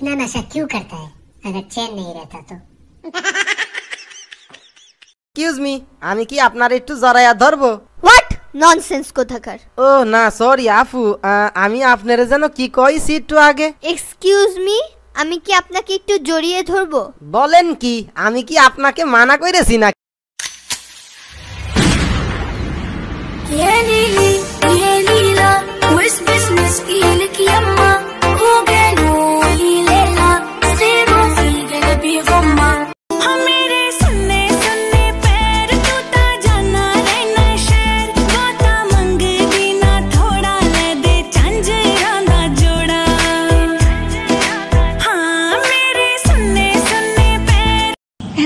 इतना नशा क्यों करता है अगर चैन नहीं रहता तो। এক্সকিউজ মি, আমি কি আপনার একটু জড়াইয়া ধরবো? হোয়াট ননসেন্স কোথাকার। ও না সরি আপু, আমি আপনারে যেন কি কইছি একটু আগে। এক্সকিউজ মি, আমি কি আপনাকে একটু জড়িয়ে ধরবো? বলেন কি, আমি কি আপনাকে মানা কইরেছি না?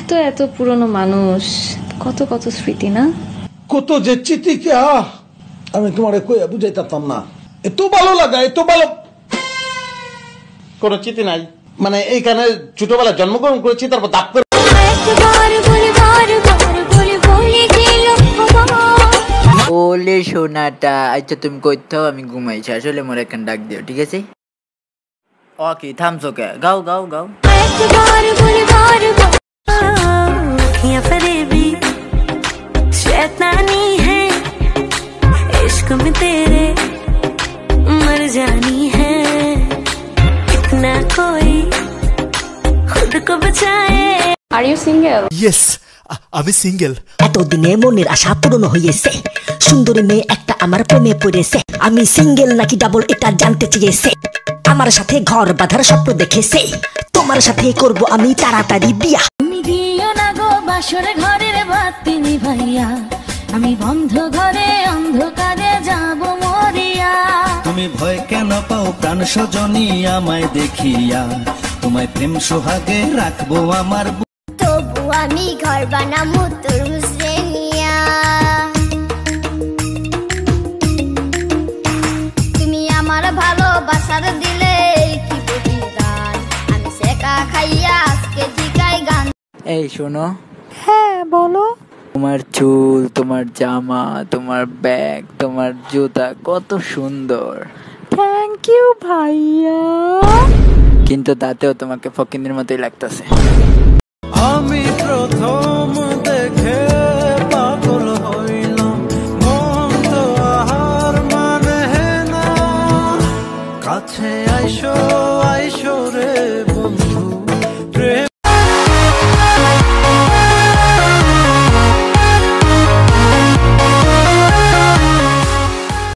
এত এত পুরনো মানুষ, কত কত স্মৃতি না, কত যে চিঠি কি আমি তোমারে কইয়া বুঝাইতাম না। এত ভালো লাগা, এত ভালো কোন চিঠি নাই, মানে এইখানে ছোটবেলা জন্মগ্রহণ করেছি তারপর দাপ করে ওলে সোনাটা। আচ্ছা তুমি কইতো আমি ঘুমাইছি, আসলে মোর এখন ডাক দিও, ঠিক আছে? ওকে থামছো কে, গাও গাও গাও। शैतानी है इश्क में तेरे मर जानी है इतना कोई खुद को बचाए। Are you single? Yes, আমি সিঙ্গেল। এতদিনে মনের আশা পূরণ হয়েছে, সুন্দরী মেয়ে একটা আমার প্রেমে পড়েছে। আমি সিঙ্গেল নাকি ডাবল এটা জানতে চেয়েছে, আমার সাথে ঘর বাঁধার স্বপ্ন দেখেছে, তোমার সাথে করব আমি তাড়াতাড়ি বিয়া। তুমি দিও না গো বাসর ঘরের বাতি নিভাইয়া, আমি বন্ধ ঘরে অন্ধকারে যাব মরিয়া। তুমি ভয় কেন পাও প্রাণ সজনী আমায় দেখিয়া, তোমায় প্রেম সোহাগে রাখবো আমার। তবু আমি ঘর বানাবো তোর হুসরে নিয়া, তুমি আমার ভালোবাসার দিলে কি প্রতিদান, আমি সেকা খাইয়া আজকে জিগাই গান। এই শোনো। হ্যাঁ বলো। তোমার চুল, তোমার জামা, তোমার ব্যাগ, তোমার জুতা কত সুন্দর। থ্যাংক ইউ ভাইয়া। কিন্তু তাতেও তোমাকে ফকিন্নির মতোই লাগতেছে।